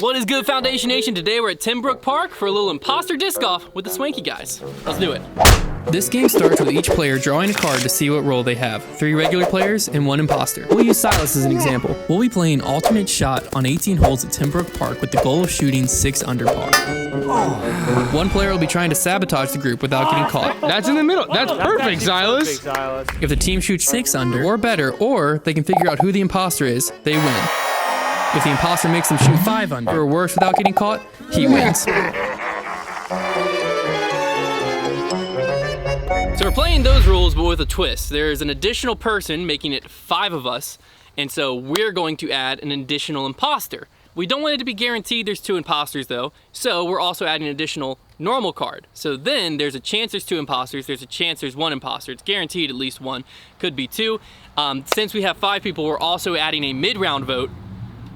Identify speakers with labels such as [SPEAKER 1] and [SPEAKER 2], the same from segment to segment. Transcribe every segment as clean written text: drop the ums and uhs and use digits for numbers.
[SPEAKER 1] What is good, Foundation Nation? Today we're at Timbrook Park for a little imposter disc golf with the Swanky guys. Let's do it. This game starts with each player drawing a card to see what role they have. 3 regular players and 1 imposter. We'll use Silas as an example. We'll be playing alternate shot on 18 holes at Timbrook Park with the goal of shooting 6 under par. One player will be trying to sabotage the group without getting caught.
[SPEAKER 2] That's in the middle. That's perfect, Silas.
[SPEAKER 1] If the team shoots 6 under or better, or they can figure out who the imposter is, they win. If the imposter makes them shoot 5 under or worse without getting caught, he wins. So we're playing those rules, but with a twist. There's an additional person making it 5 of us, and so we're going to add an additional imposter. We don't want it to be guaranteed there's 2 imposters though, so we're also adding an additional normal card. So then there's a chance there's 2 imposters, there's a chance there's 1 imposter. It's guaranteed at least 1, could be 2. Since we have 5 people, we're also adding a mid-round vote,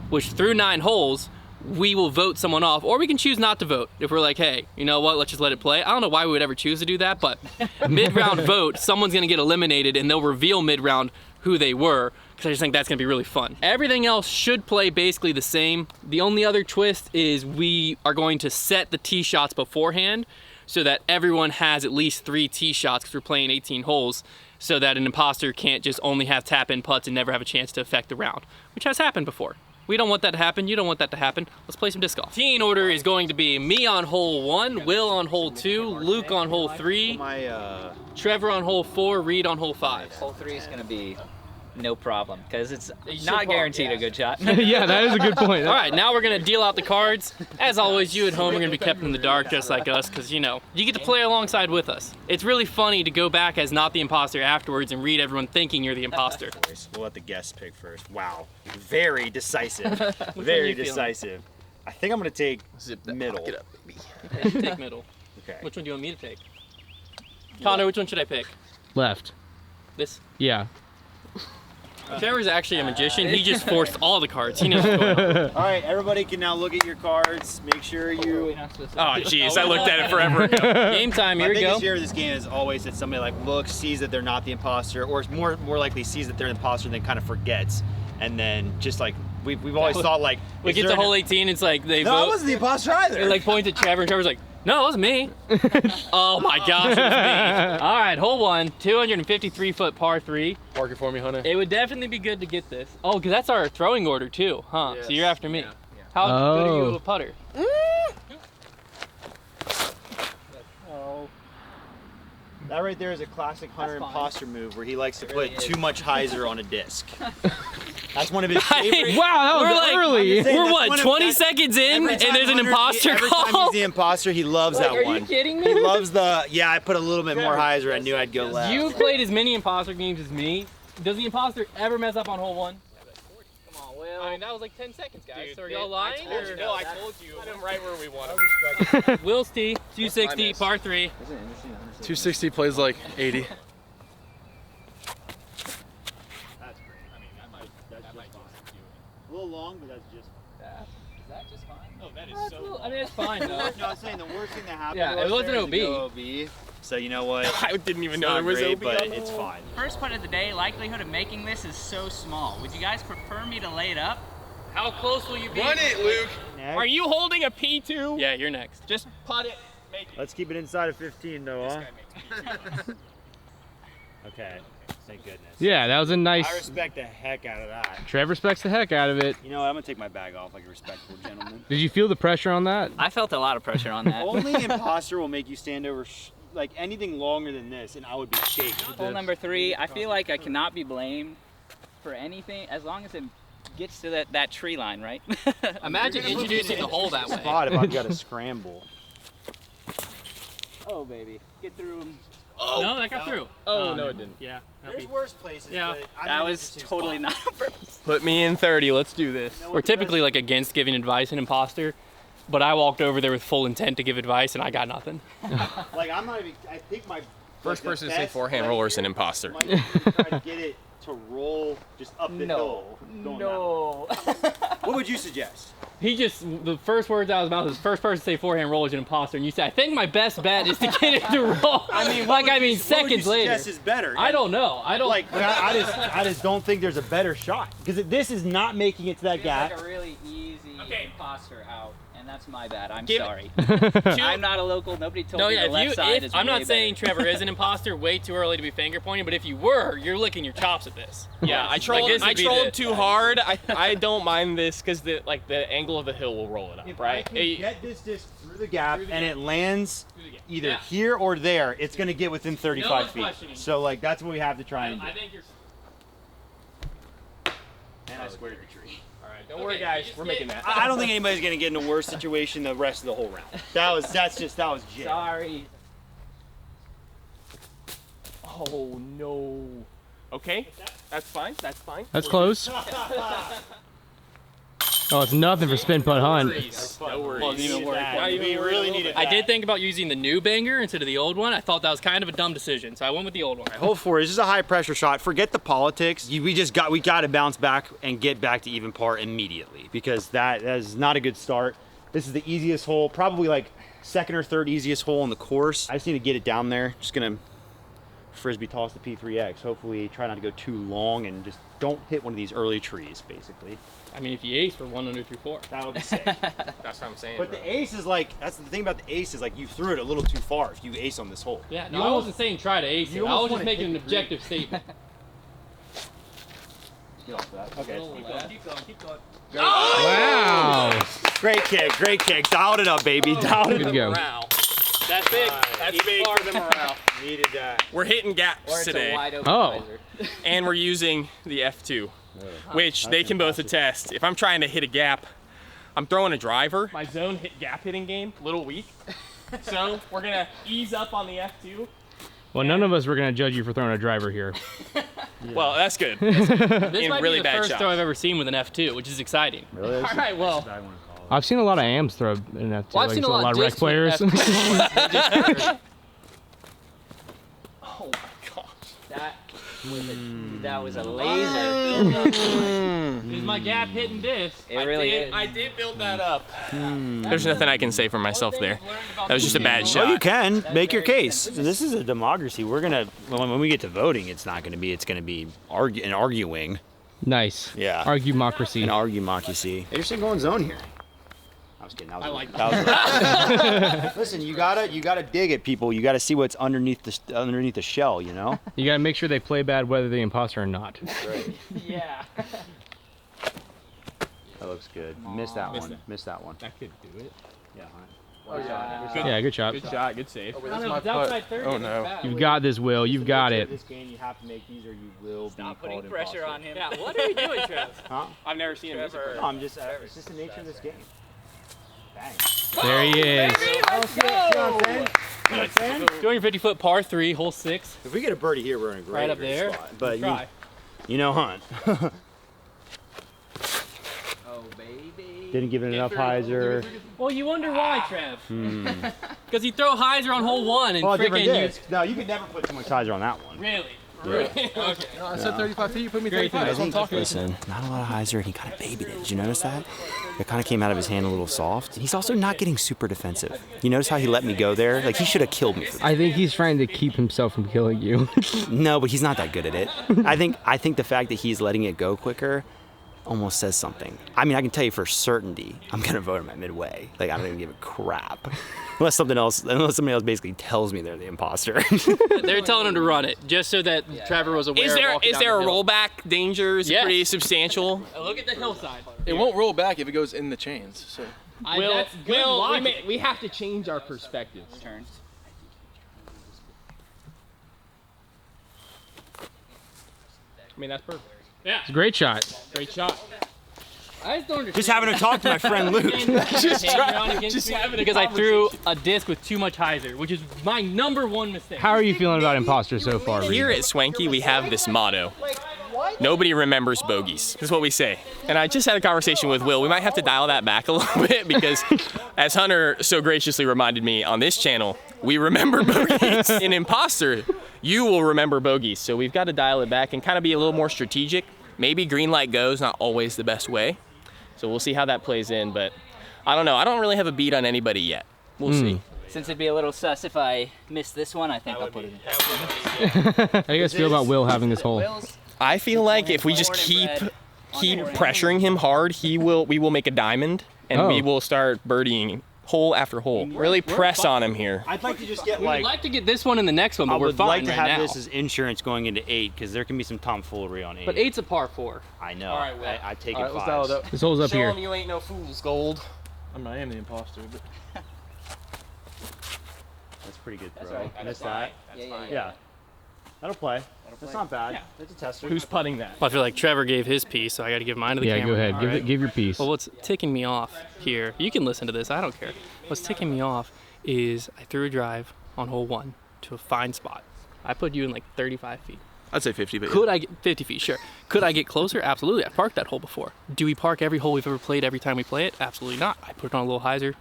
[SPEAKER 1] which through 9 holes, we will vote someone off, or we can choose not to vote. If we're like, hey, you know what, let's just let it play. I don't know why we would ever choose to do that, but mid-round vote, someone's gonna get eliminated and they'll reveal mid-round who they were, because I just think that's gonna be really fun. Everything else should play basically the same. The only other twist is we are going to set the tee shots beforehand so that everyone has at least 3 tee shots, because we're playing 18 holes, so that an imposter can't just only have tap-in putts and never have a chance to affect the round, which has happened before. We don't want that to happen, you don't want that to happen. Let's play some disc golf. Team order is going to be me on hole 1, Will on hole 2, Luke on hole 3, Trevor on hole 4, Reed on hole 5.
[SPEAKER 3] Hole 3 is gonna be no problem, because it's not guaranteed a good shot.
[SPEAKER 2] Yeah, that is a good point.
[SPEAKER 1] All right, now we're gonna deal out the cards. As always, you at home are gonna be kept in the dark just like us, because you know, you get to play alongside with us. It's really funny to go back as not the imposter afterwards and read everyone thinking you're the imposter.
[SPEAKER 4] We'll let the guests pick first. Wow, very decisive. Very decisive. I think I'm gonna take middle.
[SPEAKER 1] Okay, you take middle.
[SPEAKER 4] Okay.
[SPEAKER 1] Which one do you want me to take? Connor, which one should I pick?
[SPEAKER 2] Left.
[SPEAKER 1] This?
[SPEAKER 2] Yeah.
[SPEAKER 1] Trevor's actually a magician. He just forced all the cards. He knows what's going on.
[SPEAKER 4] All right, everybody can now look at your cards. Make sure you.
[SPEAKER 1] Oh, jeez, I looked at it forever ago. Game time, here we go.
[SPEAKER 4] My biggest fear of this game is always that somebody like looks, sees that they're not the imposter, or more likely sees that they're the imposter and then kind of forgets, and then just like we've always thought like
[SPEAKER 1] we get to hole 18, it's like they vote.
[SPEAKER 4] No, I wasn't the imposter either.
[SPEAKER 1] They like point at Trevor, and Trevor's like, no, it wasn't me. Oh my gosh, it was me. All right, hole 1, 253-foot par 3.
[SPEAKER 2] Mark it for me, Hunter.
[SPEAKER 1] It would definitely be good to get this. Oh, because that's our throwing order too, huh? Yes. So you're after me. Yeah. How good are you with a putter?
[SPEAKER 4] Oh. That right there is a classic Hunter imposter move where he likes to put too much hyzer on a disc. That's one of his favorite.
[SPEAKER 2] Wow, that was early.
[SPEAKER 1] We're what, 20 seconds in and there's an imposter
[SPEAKER 4] Every
[SPEAKER 1] call?
[SPEAKER 4] time he's the imposter, he loves that one.
[SPEAKER 1] Are you kidding me?
[SPEAKER 4] He loves the, yeah, I put a little bit more hyzer, I knew I'd go left.
[SPEAKER 1] You've played as many imposter games as me. Does the imposter ever mess up on hole 1? Come on, Will. I mean, that was like 10 seconds, guys. Dude, so are y'all lying?
[SPEAKER 5] I told you. Put him right where we want him.
[SPEAKER 1] Will's tee, 260, par 3.
[SPEAKER 2] 260 plays like 80.
[SPEAKER 4] That's great. I mean, that's just fine. A little long, but that's just fine.
[SPEAKER 3] Is that just fine?
[SPEAKER 5] Oh, that is so long.
[SPEAKER 1] I mean, it's fine though.
[SPEAKER 4] No, I'm saying the worst thing that happened
[SPEAKER 1] Yeah, it wasn't OB.
[SPEAKER 4] So you know what?
[SPEAKER 5] I didn't even
[SPEAKER 4] It's
[SPEAKER 5] know
[SPEAKER 4] not
[SPEAKER 5] there was
[SPEAKER 4] great,
[SPEAKER 5] OB
[SPEAKER 4] but
[SPEAKER 5] on the
[SPEAKER 4] it's
[SPEAKER 5] wall.
[SPEAKER 4] fine.
[SPEAKER 6] First putt of the day, likelihood of making this is so small. Would you guys prefer me to lay it up?
[SPEAKER 1] How close will you be?
[SPEAKER 5] Run it, Luke.
[SPEAKER 4] Next.
[SPEAKER 5] Are you holding a P2?
[SPEAKER 1] Yeah, you're next.
[SPEAKER 5] Just putt it. Make it.
[SPEAKER 4] Let's keep it inside of 15 though,
[SPEAKER 5] This
[SPEAKER 4] huh?
[SPEAKER 5] guy makes me.
[SPEAKER 4] Okay, thank goodness.
[SPEAKER 2] Yeah, that was a nice.
[SPEAKER 4] I respect the heck out of that.
[SPEAKER 2] Trev respects the heck out of it.
[SPEAKER 4] You know what, I'm gonna take my bag off like a respectable gentleman.
[SPEAKER 2] Did you feel the pressure on that?
[SPEAKER 3] I felt a lot of pressure on that.
[SPEAKER 4] Only imposter will make you stand over like anything longer than this, and I would be shaking.
[SPEAKER 3] Hole number 3, I feel like I cannot be blamed for anything as long as it gets to that tree line, right?
[SPEAKER 1] Imagine introducing the hole that way.
[SPEAKER 4] Spot if I've got to scramble.
[SPEAKER 3] Oh, baby. Get through him.
[SPEAKER 1] Oh, no, that got through.
[SPEAKER 5] Oh, no, it didn't.
[SPEAKER 1] Yeah.
[SPEAKER 4] There's worse places.
[SPEAKER 1] Yeah.
[SPEAKER 4] But I'm
[SPEAKER 3] That
[SPEAKER 4] in an
[SPEAKER 3] was
[SPEAKER 4] interesting
[SPEAKER 3] totally
[SPEAKER 4] spot.
[SPEAKER 3] not on purpose.
[SPEAKER 5] Put me in 30. Let's do this.
[SPEAKER 1] We're typically like against giving advice in imposter, but I walked over there with full intent to give advice and I got nothing.
[SPEAKER 4] Like I'm not even. I think my
[SPEAKER 5] First
[SPEAKER 4] like,
[SPEAKER 5] person
[SPEAKER 4] the
[SPEAKER 5] to say
[SPEAKER 4] best
[SPEAKER 5] forehand
[SPEAKER 4] right
[SPEAKER 5] roller is
[SPEAKER 4] here
[SPEAKER 5] an imposter.
[SPEAKER 4] might be to try to get it to roll just up the hill. going
[SPEAKER 3] No.
[SPEAKER 4] that way. What would you suggest?
[SPEAKER 1] He just, the first words out of his mouth was first person to say forehand roller is an imposter, and you said, I think my best bet is to get it to roll.
[SPEAKER 4] I mean,
[SPEAKER 1] seconds later.
[SPEAKER 4] Suggest is better.
[SPEAKER 1] I don't know. I don't
[SPEAKER 4] Like, I just don't think there's a better shot because this is not making it to that gap.
[SPEAKER 3] Like a really easy.
[SPEAKER 5] Okay,
[SPEAKER 3] imposter out, and that's my bad. I'm
[SPEAKER 5] Give it-
[SPEAKER 3] sorry. I'm not a local. Nobody told
[SPEAKER 1] No,
[SPEAKER 3] me
[SPEAKER 1] yeah,
[SPEAKER 3] the left side is
[SPEAKER 1] I'm
[SPEAKER 3] way
[SPEAKER 1] not saying
[SPEAKER 3] better.
[SPEAKER 1] Trevor is an imposter, way too early to be finger pointing, but if you were, you're licking your chops at this.
[SPEAKER 5] Yeah, I trolled.
[SPEAKER 1] this would
[SPEAKER 5] I
[SPEAKER 1] be
[SPEAKER 5] trolled
[SPEAKER 1] the-
[SPEAKER 5] too hard. I don't mind this because the angle of the hill will roll it up,
[SPEAKER 4] If I
[SPEAKER 5] right?
[SPEAKER 4] can
[SPEAKER 5] It-
[SPEAKER 4] get this disc through the gap and it lands either
[SPEAKER 1] Yeah.
[SPEAKER 4] here or there, it's gonna get within 35
[SPEAKER 1] one's
[SPEAKER 4] feet.
[SPEAKER 1] questioning.
[SPEAKER 4] So like that's what we have to try and do.
[SPEAKER 1] I think you're.
[SPEAKER 4] And I squared the tree.
[SPEAKER 5] all right, don't worry, guys. We're making that.
[SPEAKER 4] I don't think anybody's gonna get in a worse situation the rest of the whole round. That was jail.
[SPEAKER 3] Sorry.
[SPEAKER 5] Oh no. Okay, that's fine. That's fine.
[SPEAKER 2] That's close. Oh, it's nothing for spin putt hunt.
[SPEAKER 5] No worries.
[SPEAKER 1] Wasn't even worried.
[SPEAKER 5] Not even
[SPEAKER 4] We
[SPEAKER 5] worried
[SPEAKER 4] really
[SPEAKER 5] a little
[SPEAKER 4] needed
[SPEAKER 5] bit.
[SPEAKER 1] I did think about using the new banger instead of the old one. I thought that was kind of a dumb decision, so I went with the old one.
[SPEAKER 4] Hold for it. This is a high pressure shot. Forget the politics. We got to bounce back and get back to even par immediately because that is not a good start. This is the easiest hole, probably like second or third easiest hole on the course. I just need to get it down there. Just gonna frisbee toss the P3X. Hopefully try not to go too long and just don't hit one of these early trees basically.
[SPEAKER 1] I mean, if you ace for 1 under through 4.
[SPEAKER 4] That would be sick.
[SPEAKER 5] That's what I'm saying.
[SPEAKER 4] But
[SPEAKER 5] bro.
[SPEAKER 4] the ace is like, that's the thing about the ace is like you threw it a little too far if you ace on this hole.
[SPEAKER 1] Yeah, no, I wasn't saying try to ace it.
[SPEAKER 4] you
[SPEAKER 1] I was
[SPEAKER 4] almost
[SPEAKER 1] just
[SPEAKER 4] wanna
[SPEAKER 1] making an
[SPEAKER 4] hit the green.
[SPEAKER 1] objective statement.
[SPEAKER 4] Get off that. Okay.
[SPEAKER 1] Keep going.
[SPEAKER 2] Wow.
[SPEAKER 4] Great kick. Dialed it up, baby. Dialed it
[SPEAKER 2] Good
[SPEAKER 4] up.
[SPEAKER 2] go.
[SPEAKER 5] Morale.
[SPEAKER 1] That's big.
[SPEAKER 5] That's big for the morale.
[SPEAKER 4] Needed that.
[SPEAKER 5] We're hitting
[SPEAKER 3] Or
[SPEAKER 5] gaps
[SPEAKER 3] it's
[SPEAKER 5] today,
[SPEAKER 3] a wide open
[SPEAKER 2] Oh.
[SPEAKER 3] visor.
[SPEAKER 5] and we're using the F2, which they can both attest. If I'm trying to hit a gap, I'm throwing a driver. My zone hit gap hitting game, a little weak. So we're gonna ease up on the F2.
[SPEAKER 2] Well, none of us were gonna judge you for throwing a driver here.
[SPEAKER 5] Well, that's good.
[SPEAKER 1] This
[SPEAKER 5] In
[SPEAKER 1] might
[SPEAKER 5] really
[SPEAKER 1] be the
[SPEAKER 5] bad
[SPEAKER 1] first
[SPEAKER 5] shots.
[SPEAKER 1] throw I've ever seen with an F2, which is exciting.
[SPEAKER 4] Really?
[SPEAKER 5] All right, well,
[SPEAKER 2] I've seen a lot of AMs throw in that too.
[SPEAKER 1] Well, I've
[SPEAKER 2] like,
[SPEAKER 1] seen
[SPEAKER 2] so
[SPEAKER 1] a lot of
[SPEAKER 2] rec
[SPEAKER 1] discs with
[SPEAKER 2] players.
[SPEAKER 1] F2s.
[SPEAKER 5] oh my gosh.
[SPEAKER 3] That was a laser.
[SPEAKER 1] Is my gap hitting disc?
[SPEAKER 3] It really is.
[SPEAKER 5] I did build that up. There's nothing I can say for myself there. That was just a bad
[SPEAKER 4] Well, you
[SPEAKER 5] shot.
[SPEAKER 4] can make your case. This is a democracy. We're gonna when we get to voting, it's not gonna be. It's gonna be arguing.
[SPEAKER 2] Nice.
[SPEAKER 4] Yeah.
[SPEAKER 2] Argumocracy.
[SPEAKER 4] An argumocracy. You're still going zone here. I was kidding.
[SPEAKER 5] I like
[SPEAKER 4] that. Was Listen, you gotta dig at people. You gotta see what's underneath the shell. You know.
[SPEAKER 2] You gotta make sure they play bad whether they're the imposter or not.
[SPEAKER 3] Yeah.
[SPEAKER 4] That looks good. Missed that one. Missed that one.
[SPEAKER 5] That could do it.
[SPEAKER 4] Yeah.
[SPEAKER 2] Yeah, good shot.
[SPEAKER 5] Good shot, good save.
[SPEAKER 1] I don't know, if it's outside 30.
[SPEAKER 5] Oh, no.
[SPEAKER 2] You've got this, Will. You've got it.
[SPEAKER 4] This game, you have to make these, or you will
[SPEAKER 3] Stop
[SPEAKER 4] be
[SPEAKER 3] putting
[SPEAKER 4] called
[SPEAKER 3] pressure
[SPEAKER 4] imposter.
[SPEAKER 3] on him.
[SPEAKER 1] Yeah, what are you doing, Trev?
[SPEAKER 4] Huh?
[SPEAKER 5] I've never seen him miss
[SPEAKER 3] Trevor.
[SPEAKER 5] it.
[SPEAKER 4] No, I'm just. It's just the nature of this game. Bang.
[SPEAKER 2] There he is.
[SPEAKER 3] Let's go.
[SPEAKER 1] 250-foot par 3, hole 6.
[SPEAKER 4] If we get a birdie here, we're in a great,
[SPEAKER 1] Right up
[SPEAKER 4] great
[SPEAKER 1] there.
[SPEAKER 4] spot. But
[SPEAKER 1] Try.
[SPEAKER 4] you know, Hunt
[SPEAKER 3] Oh, baby.
[SPEAKER 4] didn't give it enough hyzer.
[SPEAKER 1] Well, you wonder why, Trev. Because you throw hyzer on hole 1 and
[SPEAKER 4] Oh, different
[SPEAKER 1] freaking you.
[SPEAKER 4] disc. No, you could never put too much hyzer on that one.
[SPEAKER 1] Really?
[SPEAKER 2] I said 35 feet. You put me
[SPEAKER 1] Great 35.
[SPEAKER 4] Listen, not a lot of hyzer, and he kind of babied it. Did you notice that? It kind of came out of his hand a little soft. He's also not getting super defensive. You notice how he let me go there? Like, he should have killed me for that.
[SPEAKER 2] I think he's trying to keep himself from killing you.
[SPEAKER 4] No, but he's not that good at it. I think the fact that he's letting it go quicker almost says something. I mean, I can tell you for certainty, I'm gonna vote him at midway. Like, I don't even give a crap. Unless somebody else basically tells me they're the imposter.
[SPEAKER 1] They're telling him to run it, just so that Trevor was aware.
[SPEAKER 5] Is
[SPEAKER 1] of
[SPEAKER 5] there
[SPEAKER 1] walking
[SPEAKER 5] is
[SPEAKER 1] down
[SPEAKER 5] there a
[SPEAKER 1] the hill.
[SPEAKER 5] rollback danger? Is it
[SPEAKER 1] Yes.
[SPEAKER 5] pretty substantial?
[SPEAKER 1] Look at the hillside.
[SPEAKER 7] It won't roll back if it goes in the chains. So
[SPEAKER 1] That's good logic.
[SPEAKER 5] we have to change our perspective.
[SPEAKER 3] Turns.
[SPEAKER 5] I mean, that's perfect.
[SPEAKER 1] Yeah,
[SPEAKER 2] It's a great shot.
[SPEAKER 5] Great shot.
[SPEAKER 1] I just don't understand.
[SPEAKER 4] Just having to talk to my friend Luke.
[SPEAKER 1] Because I threw a disc with too much hyzer, which is my #1 mistake.
[SPEAKER 2] How are you feeling about imposter so far, Reed?
[SPEAKER 5] Here at Swanky, we have this motto. Nobody remembers bogeys. That's what we say. And I just had a conversation with Will. We might have to dial that back a little bit because, as Hunter so graciously reminded me on this channel, we remember bogeys. In Imposter, you will remember bogeys. So we've got to dial it back and kind of be a little more strategic. Maybe green light goes, not always the best way. So we'll see how that plays in. But I don't know. I don't really have a beat on anybody yet. We'll see.
[SPEAKER 3] Since it'd be a little sus if I missed this one, I think I'll put it in.
[SPEAKER 2] How do you guys feel about Will having this hole?
[SPEAKER 3] Will's
[SPEAKER 5] I feel like if we just keep pressuring him hard, we will make a diamond. and we will start birdieing hole after hole. Really press on him here.
[SPEAKER 4] I'd like to just get
[SPEAKER 1] We'd like to get this one in the next one, but we're fine
[SPEAKER 4] like to
[SPEAKER 1] right
[SPEAKER 4] have
[SPEAKER 1] now.
[SPEAKER 4] this as insurance going into 8 because there can be some tomfoolery on 8.
[SPEAKER 1] But 8's a par 4.
[SPEAKER 4] I know.
[SPEAKER 1] All right, Will.
[SPEAKER 4] I take
[SPEAKER 7] All
[SPEAKER 4] it
[SPEAKER 7] right, let's dial it
[SPEAKER 4] 5s.
[SPEAKER 7] up.
[SPEAKER 2] This hole's up
[SPEAKER 5] Show
[SPEAKER 2] here.
[SPEAKER 5] him you ain't no fool's gold.
[SPEAKER 7] I am the imposter, but
[SPEAKER 4] That's pretty good throw.
[SPEAKER 3] That's right.
[SPEAKER 4] I missed that. Yeah. That'll play. That's not bad. That's a tester.
[SPEAKER 5] Who's putting that?
[SPEAKER 1] I feel like Trevor gave his piece, so I got to give mine to the
[SPEAKER 2] Yeah,
[SPEAKER 1] camera.
[SPEAKER 2] go ahead.
[SPEAKER 1] All
[SPEAKER 2] Give
[SPEAKER 1] right.
[SPEAKER 2] give your piece.
[SPEAKER 1] Well, what's ticking me off here, you can listen to this, I don't care. What's ticking me off is I threw a drive on hole 1 to a fine spot. I put you in like 35 feet.
[SPEAKER 7] I'd say 50. But
[SPEAKER 1] Could I get 50 feet? Sure. Could I get closer? Absolutely. I parked that hole before. Do we park every hole we've ever played every time we play it? Absolutely not. I put it on a little hyzer.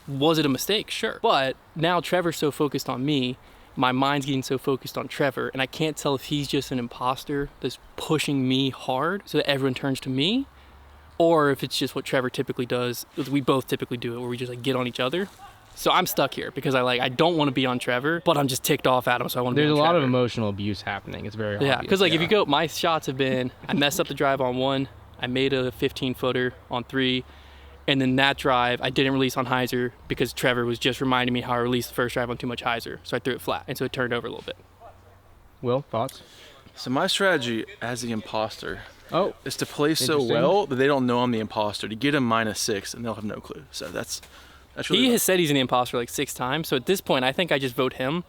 [SPEAKER 1] Was it a mistake? Sure. But now Trevor's so focused on me, my mind's getting so focused on Trevor, and I can't tell if he's just an imposter that's pushing me hard so that everyone turns to me, or if it's just what Trevor typically does. We both typically do it, where we just like get on each other. So I'm stuck here because I don't want to be on Trevor, but I'm just ticked off at him, so I want to be on
[SPEAKER 2] There's a
[SPEAKER 1] Trevor.
[SPEAKER 2] lot of emotional abuse happening. It's very obvious.
[SPEAKER 1] Yeah, because like if you go, my shots have been, I messed up the drive on 1, I made a 15-footer on 3, and then that drive I didn't release on hyzer because Trevor was just reminding me how I released the first drive on too much hyzer, so I threw it flat, and so it turned over a little bit.
[SPEAKER 2] Will, thoughts?
[SPEAKER 7] So my strategy as the imposter
[SPEAKER 2] Oh,
[SPEAKER 7] is to play so
[SPEAKER 2] Interesting.
[SPEAKER 7] well that they don't know I'm the imposter, to get him -6 and they'll have no clue. So that's really
[SPEAKER 1] He has said he's an imposter like 6 times, so at this point I think I just vote him.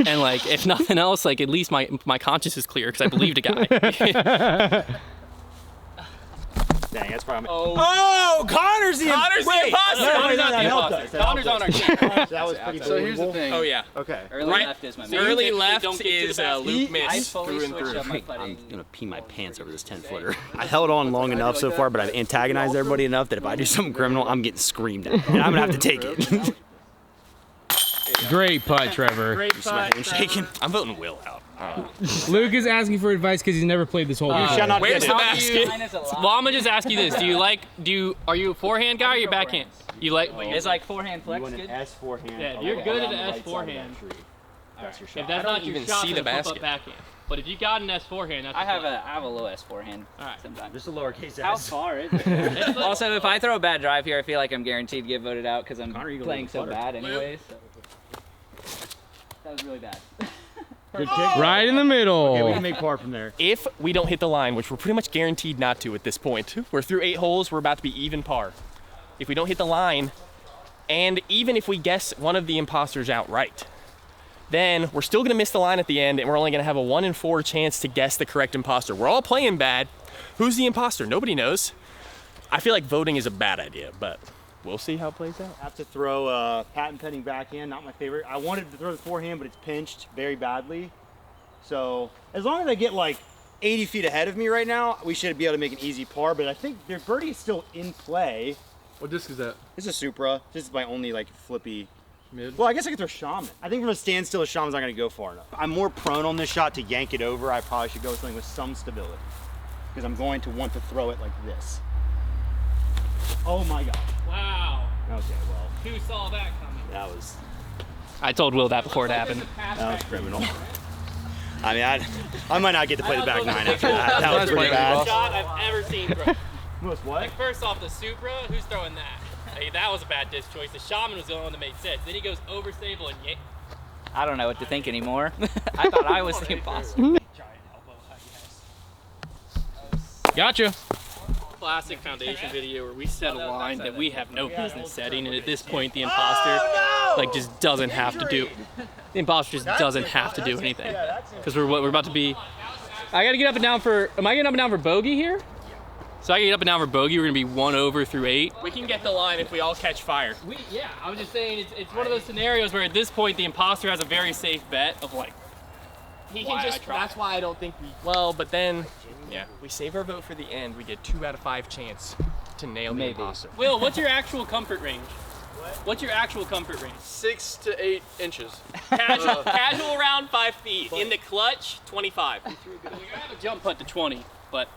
[SPEAKER 1] And like if nothing else, like at least my conscience is clear because I believed a guy.
[SPEAKER 4] Dang, that's probably.
[SPEAKER 5] Oh, Connor's the imposter.
[SPEAKER 1] Connor's not the imposter. Connor's on our team.
[SPEAKER 4] That was pretty
[SPEAKER 7] So here's the
[SPEAKER 4] believable.
[SPEAKER 7] thing.
[SPEAKER 5] Oh yeah.
[SPEAKER 4] Okay.
[SPEAKER 3] Early
[SPEAKER 5] Right.
[SPEAKER 3] left is my
[SPEAKER 5] Early
[SPEAKER 1] Typically
[SPEAKER 5] left
[SPEAKER 1] don't get to the
[SPEAKER 5] is
[SPEAKER 1] basket.
[SPEAKER 5] Luke
[SPEAKER 3] I
[SPEAKER 5] miss
[SPEAKER 3] fully
[SPEAKER 5] through and
[SPEAKER 3] switched up
[SPEAKER 5] through.
[SPEAKER 3] my putting.
[SPEAKER 4] I'm gonna pee my pants over this 10-footer. I held on long enough so far, but I've antagonized everybody enough that if I do something criminal, I'm getting screamed at, and I'm gonna have to take it.
[SPEAKER 2] great putt, Trevor.
[SPEAKER 1] Great
[SPEAKER 4] My
[SPEAKER 1] putt.
[SPEAKER 4] hand shaking.
[SPEAKER 5] I'm voting Will out.
[SPEAKER 2] Luke is asking for advice because he's never played this hole
[SPEAKER 4] You
[SPEAKER 2] before.
[SPEAKER 4] shall not
[SPEAKER 5] Where's
[SPEAKER 4] get
[SPEAKER 5] the
[SPEAKER 4] it.
[SPEAKER 5] basket?
[SPEAKER 3] Mine is a lot.
[SPEAKER 1] Well, I'm gonna just ask you this: are you a forehand guy or you backhand? You like?
[SPEAKER 3] Is like forehand flex
[SPEAKER 4] You want an
[SPEAKER 3] good?
[SPEAKER 4] S forehand.
[SPEAKER 1] Yeah, you're good at an S forehand.
[SPEAKER 4] That's your
[SPEAKER 1] If
[SPEAKER 4] shot.
[SPEAKER 1] that's
[SPEAKER 5] I don't
[SPEAKER 1] not your
[SPEAKER 5] even
[SPEAKER 1] shot,
[SPEAKER 5] see
[SPEAKER 1] then
[SPEAKER 5] the
[SPEAKER 1] flip up
[SPEAKER 5] basket.
[SPEAKER 1] backhand. But if you got an S forehand, that's
[SPEAKER 3] I have
[SPEAKER 1] play.
[SPEAKER 3] a low S forehand.
[SPEAKER 1] All right.
[SPEAKER 3] Sometimes.
[SPEAKER 4] Just a lowercase
[SPEAKER 3] How
[SPEAKER 4] S.
[SPEAKER 3] far is it? Also, if I throw a bad drive here, I feel like I'm guaranteed to get voted out because I'm
[SPEAKER 4] Connor, you go
[SPEAKER 3] playing
[SPEAKER 4] with
[SPEAKER 3] so
[SPEAKER 4] the
[SPEAKER 3] bad anyways. That was really bad.
[SPEAKER 4] Good kick.
[SPEAKER 2] Right in the middle.
[SPEAKER 4] Okay, we can make par from there.
[SPEAKER 5] If we don't hit the line, which we're pretty much guaranteed not to at this point, we're through 8 holes, we're about to be even par. If we don't hit the line, and even if we guess one of the imposters outright, then we're still gonna miss the line at the end, and we're only gonna have a 1 in 4 chance to guess the correct imposter. We're all playing bad. Who's the imposter? Nobody knows. I feel like voting is a bad idea, but we'll see how it plays out.
[SPEAKER 4] I have to throw a patent pending backhand, not my favorite. I wanted to throw the forehand, but it's pinched very badly. So as long as I get like 80 feet ahead of me right now, we should be able to make an easy par. But I think their birdie is still in play.
[SPEAKER 7] What disc is that?
[SPEAKER 4] This is Supra. This is my only like flippy.
[SPEAKER 7] Mid?
[SPEAKER 4] Well, I guess I could throw Shaman. I think from a standstill, a Shaman's not going to go far enough. I'm more prone on this shot to yank it over. I probably should go with something with some stability because I'm going to want to throw it like this. Oh my God.
[SPEAKER 1] Wow.
[SPEAKER 4] Okay, well,
[SPEAKER 1] Who saw that coming?
[SPEAKER 4] that was
[SPEAKER 1] I told Will that before it happened.
[SPEAKER 4] criminal. I mean, I might not get to play the back 9 after that. That was pretty bad.
[SPEAKER 1] Shot I've ever seen, bro.
[SPEAKER 4] Most what?
[SPEAKER 1] Like first off, the Supra, who's throwing that? Hey, that was a bad disc choice. The Shaman was the only one that made sense. Then he goes over stable and yank.
[SPEAKER 3] I don't know what to think anymore. I thought I was the imposter.
[SPEAKER 2] Gotcha.
[SPEAKER 1] Classic foundation video where we set a line that we have no business setting, and at this point the imposter like just doesn't have to do. The imposter just doesn't have to do anything because we're about to be. I got to get up and down for. Am I getting up and down for bogey here? So I get up and down for bogey. We're gonna be 1 over through 8.
[SPEAKER 5] We can get the line if we all catch fire.
[SPEAKER 1] Yeah, I was just saying it's one of those scenarios where at this point the imposter has a very safe bet of like.
[SPEAKER 5] He
[SPEAKER 1] Why
[SPEAKER 5] can
[SPEAKER 1] I
[SPEAKER 5] just.
[SPEAKER 1] tried.
[SPEAKER 5] That's why I don't think we. Well, but then, yeah, we save our vote for the end. We get 2 out of 5 chance to nail the
[SPEAKER 3] Maybe.
[SPEAKER 5] imposter.
[SPEAKER 1] Will, what's your actual comfort range? What's your actual comfort range?
[SPEAKER 7] 6 to 8 inches.
[SPEAKER 5] Casual around 5 feet. In the clutch, 25.
[SPEAKER 1] We have a jump putt to 20, but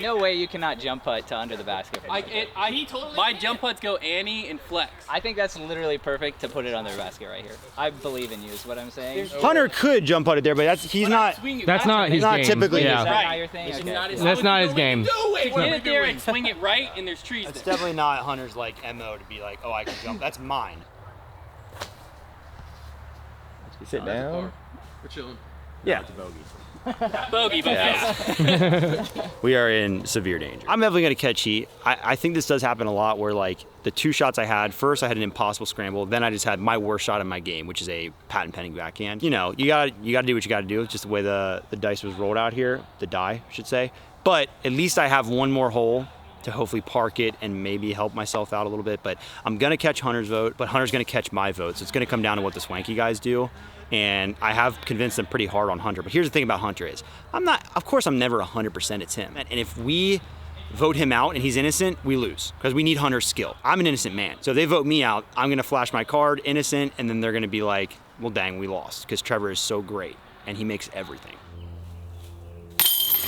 [SPEAKER 3] No way you cannot jump putt to under the basket.
[SPEAKER 1] My jump putts go Annie and flex.
[SPEAKER 3] I think that's literally perfect to put it under the basket right here. I believe in you is what I'm saying.
[SPEAKER 4] Hunter could jump putt it there, but he's not.
[SPEAKER 2] That's not his
[SPEAKER 4] Not
[SPEAKER 2] game.
[SPEAKER 4] typically
[SPEAKER 2] yeah.
[SPEAKER 3] Is that not your thing? Okay.
[SPEAKER 2] That's not his game.
[SPEAKER 1] Get it there and swing it right, and there's trees
[SPEAKER 4] That's
[SPEAKER 1] there.
[SPEAKER 4] definitely not Hunter's like MO to be like, oh, I can jump. That's mine.
[SPEAKER 5] Sit down.
[SPEAKER 7] We're chilling.
[SPEAKER 4] Yeah.
[SPEAKER 1] Bogey, but yeah.
[SPEAKER 4] We are in severe danger. I'm definitely gonna catch heat. I think this does happen a lot where like the 2 shots I had, first I had an impossible scramble, then I just had my worst shot in my game, which is a patent pending backhand. You know, you gotta do what you gotta do. It's just the way the dice was rolled out here, the die, I should say. But at least I have one more hole to hopefully park it and maybe help myself out a little bit. But I'm gonna catch Hunter's vote, but Hunter's gonna catch my vote. So it's gonna come down to what the Swanky guys do. And I have convinced them pretty hard on Hunter. But here's the thing about Hunter is, of course I'm never 100% it's him. And if we vote him out and he's innocent, we lose. Because we need Hunter's skill. I'm an innocent man. So if they vote me out, I'm gonna flash my card, innocent, and then they're gonna be like, well dang, we lost. Because Trevor is so great and he makes everything.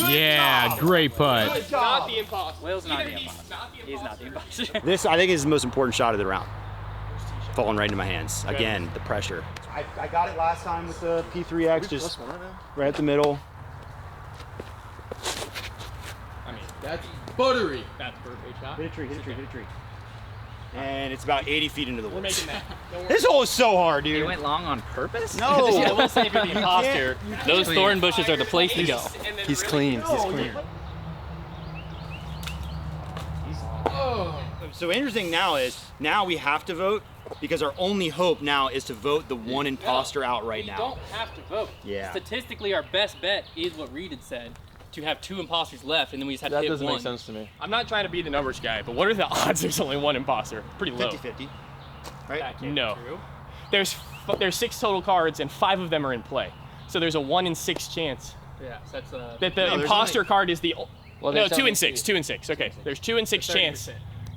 [SPEAKER 2] Yeah, great putt.
[SPEAKER 1] Not the imposter.
[SPEAKER 3] Will's not the imposter. He's not the imposter.
[SPEAKER 4] This, I think, is the most important shot of the round. Falling right into my hands. Again, the pressure. I got it last time with the P3X, just right at the middle.
[SPEAKER 7] I mean, that's buttery.
[SPEAKER 1] That's a perfect shot.
[SPEAKER 4] Hit a tree, hit a tree, hit a tree. And it's about 80 feet into the
[SPEAKER 1] We're
[SPEAKER 4] woods.
[SPEAKER 1] making that. Don't worry.
[SPEAKER 4] This hole is so hard,
[SPEAKER 3] You
[SPEAKER 4] dude.
[SPEAKER 3] went long on purpose?
[SPEAKER 4] No.
[SPEAKER 1] I will say for the imposter, those thorn bushes are the place to go.
[SPEAKER 7] He's clean. He's clean.
[SPEAKER 4] So interesting now is, now we have to vote because our only hope now is to vote the one imposter out right
[SPEAKER 1] We
[SPEAKER 4] now.
[SPEAKER 1] don't have to vote.
[SPEAKER 4] Yeah.
[SPEAKER 1] Statistically, our best bet is what Reed had said, to have 2 imposters left, and then we just have to
[SPEAKER 7] That
[SPEAKER 1] hit
[SPEAKER 7] doesn't
[SPEAKER 1] one.
[SPEAKER 7] make sense to me.
[SPEAKER 5] I'm not trying to be the numbers guy, but what are the odds there's only one imposter? Pretty low.
[SPEAKER 4] 50-50, right?
[SPEAKER 1] That can't be
[SPEAKER 5] No.
[SPEAKER 1] true.
[SPEAKER 5] There's 6 total cards and 5 of them are in play. So there's a 1 in 6 chance
[SPEAKER 1] Yeah, so that's
[SPEAKER 5] that the
[SPEAKER 4] No, there's
[SPEAKER 5] imposter
[SPEAKER 4] only-
[SPEAKER 5] card is the.
[SPEAKER 3] Well,
[SPEAKER 5] No,
[SPEAKER 3] there's
[SPEAKER 5] 2
[SPEAKER 3] only
[SPEAKER 5] in 6. 2 in 6. Okay, there's 2 in 6 chance.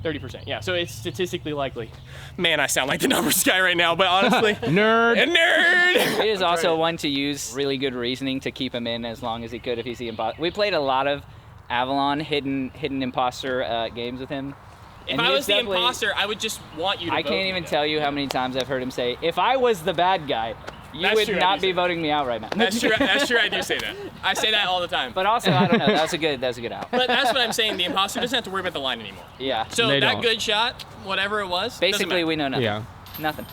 [SPEAKER 5] 30%. Yeah, so it's statistically likely. Man, I sound like the numbers guy right now, but honestly,
[SPEAKER 2] Nerd.
[SPEAKER 5] a nerd.
[SPEAKER 3] He is also one to use really good reasoning to keep him in as long as he could if he's the imposter. We played a lot of Avalon hidden imposter games with him.
[SPEAKER 5] If
[SPEAKER 3] And
[SPEAKER 5] I
[SPEAKER 3] he
[SPEAKER 5] was
[SPEAKER 3] is
[SPEAKER 5] the
[SPEAKER 3] definitely-
[SPEAKER 5] imposter, I would just want you to
[SPEAKER 3] I
[SPEAKER 5] vote
[SPEAKER 3] can't
[SPEAKER 5] me,
[SPEAKER 3] even
[SPEAKER 5] though.
[SPEAKER 3] tell you how many times I've heard him say, if I was the bad guy, you
[SPEAKER 5] That's
[SPEAKER 3] would
[SPEAKER 5] true, I
[SPEAKER 3] not
[SPEAKER 5] do
[SPEAKER 3] be
[SPEAKER 5] say
[SPEAKER 3] voting me out right now.
[SPEAKER 5] That's true. That's true. I do say that. I say that all the time.
[SPEAKER 3] But also, I don't know. That was a good out.
[SPEAKER 5] But that's what I'm saying. The imposter doesn't have to worry about the line anymore.
[SPEAKER 3] Yeah.
[SPEAKER 5] So
[SPEAKER 2] They
[SPEAKER 5] that
[SPEAKER 2] don't.
[SPEAKER 5] good shot, whatever it was, doesn't
[SPEAKER 3] Basically,
[SPEAKER 5] matter.
[SPEAKER 3] we know nothing.
[SPEAKER 2] Yeah.
[SPEAKER 3] Nothing.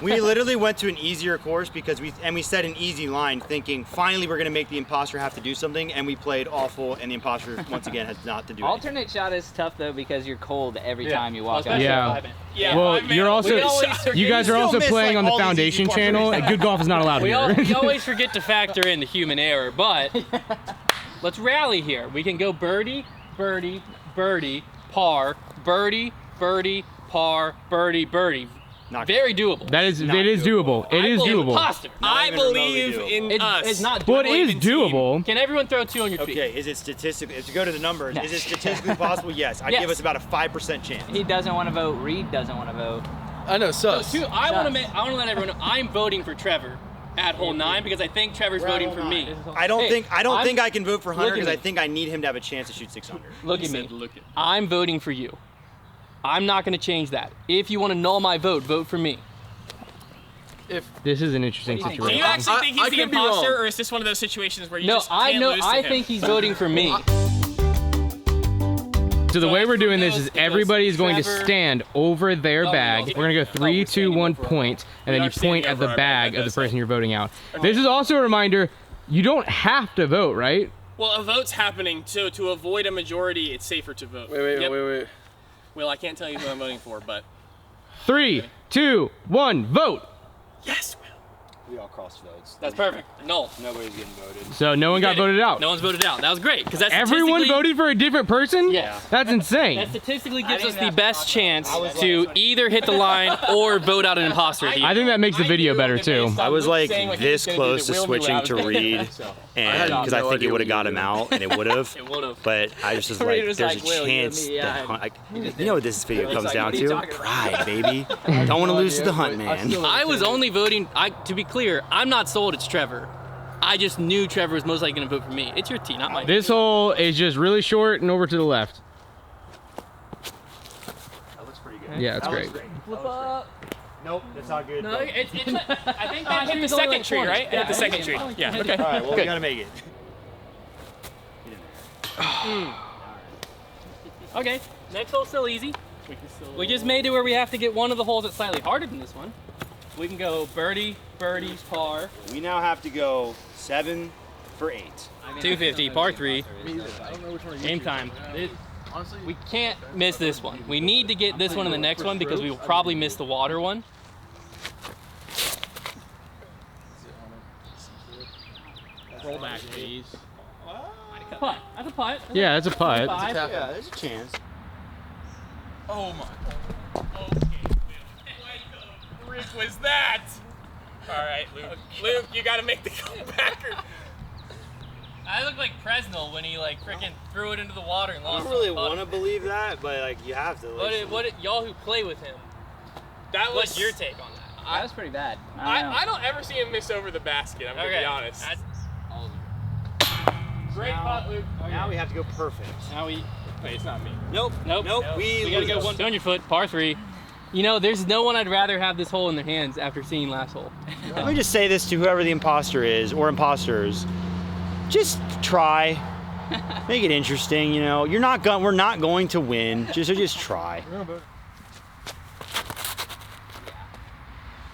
[SPEAKER 4] We literally went to an easier course because we set an easy line thinking finally we're gonna make the imposter have to do something, and we played awful and the imposter once again has not to do anything.
[SPEAKER 3] Alternate shot is tough though because you're cold every time you walk out.
[SPEAKER 1] Especially
[SPEAKER 2] Yeah.
[SPEAKER 1] if I-
[SPEAKER 5] Yeah,
[SPEAKER 2] Well,
[SPEAKER 5] man,
[SPEAKER 2] you're also,
[SPEAKER 5] we always-
[SPEAKER 2] you guys are
[SPEAKER 4] still
[SPEAKER 2] also
[SPEAKER 4] miss,
[SPEAKER 2] playing
[SPEAKER 4] like,
[SPEAKER 2] on the
[SPEAKER 4] all these
[SPEAKER 2] Foundation
[SPEAKER 4] easy
[SPEAKER 2] channel,
[SPEAKER 4] partners.
[SPEAKER 2] and good golf is not allowed
[SPEAKER 1] We
[SPEAKER 2] here.
[SPEAKER 1] always forget to factor in the human error, but let's rally here. We can go birdie, birdie, birdie, par, birdie, birdie, par, birdie, birdie.
[SPEAKER 4] Not
[SPEAKER 1] Very doable.
[SPEAKER 2] That is,
[SPEAKER 4] Not
[SPEAKER 2] it is doable. It
[SPEAKER 1] I
[SPEAKER 2] is
[SPEAKER 1] believe
[SPEAKER 2] doable.
[SPEAKER 1] imposter.
[SPEAKER 5] I
[SPEAKER 4] even remotely
[SPEAKER 5] believe
[SPEAKER 4] doable.
[SPEAKER 5] in
[SPEAKER 1] It's,
[SPEAKER 5] us.
[SPEAKER 1] it's not
[SPEAKER 2] Well,
[SPEAKER 1] doable.
[SPEAKER 2] it is
[SPEAKER 5] Even team.
[SPEAKER 2] doable.
[SPEAKER 1] Can everyone throw 2 on your feet?
[SPEAKER 4] Okay, is it statistically, to go to the numbers, is it statistically possible? Yes. I'd
[SPEAKER 3] Yes.
[SPEAKER 4] give us about a 5% chance.
[SPEAKER 3] He doesn't want to vote. Reed doesn't want to vote.
[SPEAKER 7] I know, sus.
[SPEAKER 1] I want to let everyone know I'm voting for Trevor at hole 9 because I think Trevor's voting for me.
[SPEAKER 4] I don't
[SPEAKER 1] Hey,
[SPEAKER 4] think I can vote for Hunter
[SPEAKER 1] look at
[SPEAKER 4] because I
[SPEAKER 1] me.
[SPEAKER 4] think I need him to have a chance to shoot 600.
[SPEAKER 1] Look at me.
[SPEAKER 5] said, "Look at."
[SPEAKER 1] I'm voting for you. I'm not going to change that. If you want to null my vote, vote for me.
[SPEAKER 2] This is an interesting
[SPEAKER 3] What do you think?
[SPEAKER 5] Do you
[SPEAKER 2] situation.
[SPEAKER 5] actually think he's
[SPEAKER 7] I
[SPEAKER 5] the
[SPEAKER 7] could be
[SPEAKER 5] imposter,
[SPEAKER 7] wrong.
[SPEAKER 5] or is this one of those situations where you
[SPEAKER 1] No,
[SPEAKER 5] just
[SPEAKER 1] I
[SPEAKER 5] can't
[SPEAKER 1] know.
[SPEAKER 5] lose to
[SPEAKER 1] I
[SPEAKER 5] him?
[SPEAKER 1] think he's voting for me.
[SPEAKER 2] So the way we're doing this is
[SPEAKER 1] It goes
[SPEAKER 2] everybody is going to
[SPEAKER 1] Trevor.
[SPEAKER 2] stand over their
[SPEAKER 1] No,
[SPEAKER 2] bag.
[SPEAKER 1] no.
[SPEAKER 2] We're gonna go 3,
[SPEAKER 1] we're
[SPEAKER 2] 2,
[SPEAKER 1] standing
[SPEAKER 2] 1
[SPEAKER 1] over our
[SPEAKER 2] point, and
[SPEAKER 5] We
[SPEAKER 2] then
[SPEAKER 5] are
[SPEAKER 2] you
[SPEAKER 5] standing
[SPEAKER 2] point at
[SPEAKER 5] over
[SPEAKER 2] the
[SPEAKER 5] our
[SPEAKER 2] bag
[SPEAKER 5] bag,
[SPEAKER 2] of the
[SPEAKER 5] that's
[SPEAKER 2] person you're voting out. This is also a reminder, you don't have to vote, right?
[SPEAKER 5] Well, a vote's happening, so to avoid a majority, it's safer to vote.
[SPEAKER 7] Wait.
[SPEAKER 5] Well, I can't tell you who I'm voting for, but
[SPEAKER 2] 3, 2, 1, vote.
[SPEAKER 5] yes, Will.
[SPEAKER 4] We all crossed votes.
[SPEAKER 1] That's perfect. Null.
[SPEAKER 4] Nobody's getting voted.
[SPEAKER 2] So no one got
[SPEAKER 1] Did it.
[SPEAKER 2] voted out.
[SPEAKER 1] No one's voted out. That was great because that's
[SPEAKER 2] Everyone
[SPEAKER 1] statistically-
[SPEAKER 2] voted for a different person?
[SPEAKER 1] Yes.
[SPEAKER 2] That's insane.
[SPEAKER 1] That statistically
[SPEAKER 3] I
[SPEAKER 1] gives
[SPEAKER 3] think
[SPEAKER 1] us the
[SPEAKER 3] that's
[SPEAKER 1] best
[SPEAKER 3] awesome.
[SPEAKER 1] chance
[SPEAKER 4] was
[SPEAKER 1] to
[SPEAKER 4] like-
[SPEAKER 1] either hit the line or vote out an imposter. at the
[SPEAKER 2] I
[SPEAKER 1] end.
[SPEAKER 2] think that makes the video better too.
[SPEAKER 4] I was like this close to switching to Reed, and
[SPEAKER 7] had
[SPEAKER 4] because
[SPEAKER 7] no
[SPEAKER 4] I think
[SPEAKER 7] idea
[SPEAKER 4] it would have
[SPEAKER 7] what
[SPEAKER 4] got
[SPEAKER 7] you
[SPEAKER 4] him
[SPEAKER 7] were
[SPEAKER 4] out, and it would have.
[SPEAKER 1] It would've.
[SPEAKER 4] But I just was
[SPEAKER 3] Reed
[SPEAKER 4] like,
[SPEAKER 3] was
[SPEAKER 4] there's
[SPEAKER 3] like,
[SPEAKER 4] a
[SPEAKER 3] "Will, you and
[SPEAKER 4] chance
[SPEAKER 3] me, yeah."
[SPEAKER 4] that you know what this video comes
[SPEAKER 3] like,
[SPEAKER 4] down
[SPEAKER 3] what are you
[SPEAKER 4] to?
[SPEAKER 3] talking about?
[SPEAKER 4] Pride, baby. Don't want to lose to the hunt, man.
[SPEAKER 1] I was only voting. To be clear, I'm not sold it's Trevor. I just knew Trevor was most likely gonna vote for me. It's your tee, not mine.
[SPEAKER 2] This hole is just really short and over to the left.
[SPEAKER 4] That looks pretty good.
[SPEAKER 2] Yeah, that's great.
[SPEAKER 1] Flip up.
[SPEAKER 4] Nope, that's not good.
[SPEAKER 1] No,
[SPEAKER 4] but-
[SPEAKER 1] I think
[SPEAKER 5] I hit the second tree, right? I hit the second tree. Yeah. Okay.
[SPEAKER 4] All right, well, we
[SPEAKER 5] Good.
[SPEAKER 4] gotta make it.
[SPEAKER 1] Okay, next hole's still easy. We just made it where we have to get one of the holes that's slightly harder than this one. We can go birdie, birdie, par.
[SPEAKER 4] We now have to go 7 for 8.
[SPEAKER 1] 250, par 3. Game time. We can't miss this one. We need to get this one and the next one because we will probably miss the water one.
[SPEAKER 2] Roll back, please.
[SPEAKER 1] Putt. That's a putt.
[SPEAKER 2] Yeah, that's a putt.
[SPEAKER 1] Five.
[SPEAKER 4] Yeah, there's a chance.
[SPEAKER 5] Oh my. Okay. What the frick was that? All right, Luke. Luke, you got to make the comebacker.
[SPEAKER 1] I look like Presnell when he like freaking threw it into the water and
[SPEAKER 4] I
[SPEAKER 1] lost.
[SPEAKER 4] don't really
[SPEAKER 1] the putt.
[SPEAKER 4] want to believe that, but like you have to.
[SPEAKER 1] What y'all who play with him? What's your take on that?
[SPEAKER 3] That was pretty bad. I don't know.
[SPEAKER 5] I don't ever see him miss over the basket. I'm gonna be honest.
[SPEAKER 1] That's,
[SPEAKER 5] Great putt, Luke.
[SPEAKER 4] Now we have to go perfect.
[SPEAKER 1] now we.
[SPEAKER 5] Wait, it's not me.
[SPEAKER 1] Nope.
[SPEAKER 4] We
[SPEAKER 1] gotta go
[SPEAKER 4] lose.
[SPEAKER 1] 200 foot, par 3. You know, there's no one I'd rather have this hole in their hands after seeing last hole.
[SPEAKER 4] Let me just say this to whoever the imposter is or imposters. Just try. Make it interesting, you know. We're not going to win. Just try.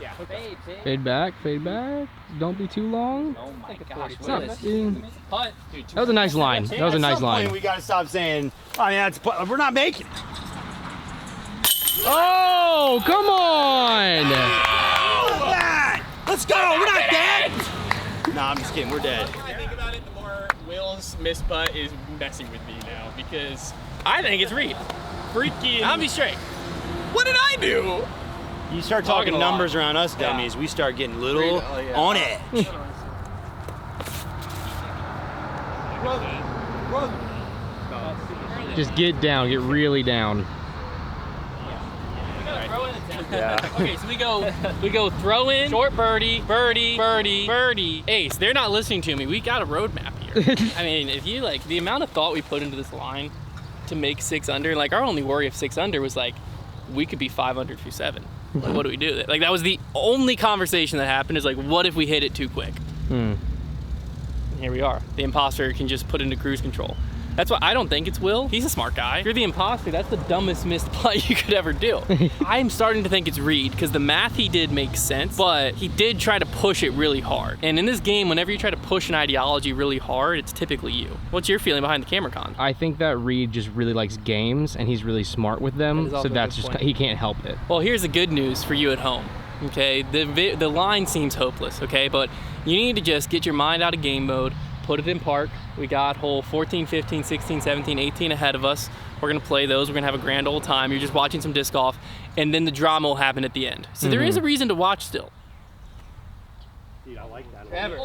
[SPEAKER 3] Yeah. Fade, fade.
[SPEAKER 2] Fade back, fade back. Don't be too long.
[SPEAKER 3] Oh my gosh.
[SPEAKER 2] It's not-
[SPEAKER 3] Willis.
[SPEAKER 1] Putt.
[SPEAKER 2] that was a nice line. That was a
[SPEAKER 4] At
[SPEAKER 2] nice
[SPEAKER 4] some point,
[SPEAKER 2] line.
[SPEAKER 4] we got to stop saying, we're not making it.
[SPEAKER 2] Oh, come on!
[SPEAKER 4] That. Let's go. We're not dead. Nah, I'm just kidding. We're dead.
[SPEAKER 5] The more I think about it, the more Will's miss putt is messing with me now because I think it's Reed. Freaking.
[SPEAKER 1] I'll be straight.
[SPEAKER 5] What did I do?
[SPEAKER 4] You start
[SPEAKER 1] Talking
[SPEAKER 4] talking
[SPEAKER 1] a lot.
[SPEAKER 4] numbers around us dummies, we start getting a little on edge.
[SPEAKER 2] Just get down, get really down.
[SPEAKER 4] Yeah.
[SPEAKER 1] Okay, so we go throw in, short birdie, birdie, birdie, birdie, ace. They're not listening to me. We got a roadmap here. I mean, if you like the amount of thought we put into this line to make 6 under, like our only worry of 6 under was like we could be 5 under through 7. Like, what do we do? Like that was the only conversation that happened. Is like, what if we hit it too quick?
[SPEAKER 2] Hmm.
[SPEAKER 1] And here we are. The imposter can just put into cruise control. That's why I don't think it's Will. He's a smart guy. If you're the imposter, that's the dumbest missed putt you could ever do. I'm starting to think it's Reed because the math he did makes sense, but he did try to push it really hard. And in this game, whenever you try to push an ideology really hard, it's typically you. What's your feeling behind the camera con?
[SPEAKER 2] I think that Reed just really likes games and he's really smart with them,
[SPEAKER 1] That is
[SPEAKER 2] so
[SPEAKER 1] also a
[SPEAKER 2] that's
[SPEAKER 1] good
[SPEAKER 2] just
[SPEAKER 1] point.
[SPEAKER 2] he can't help it.
[SPEAKER 1] Well, here's the good news for you at home. Okay, the line seems hopeless. Okay, but you need to just get your mind out of game mode. Put it in park. We got hole 14, 15, 16, 17, 18 ahead of us. We're gonna play those. We're gonna have a grand old time. You're just watching some disc golf, and then the drama will happen at the end. So there is a reason to watch still.
[SPEAKER 4] Dude, I like that.
[SPEAKER 1] Ever.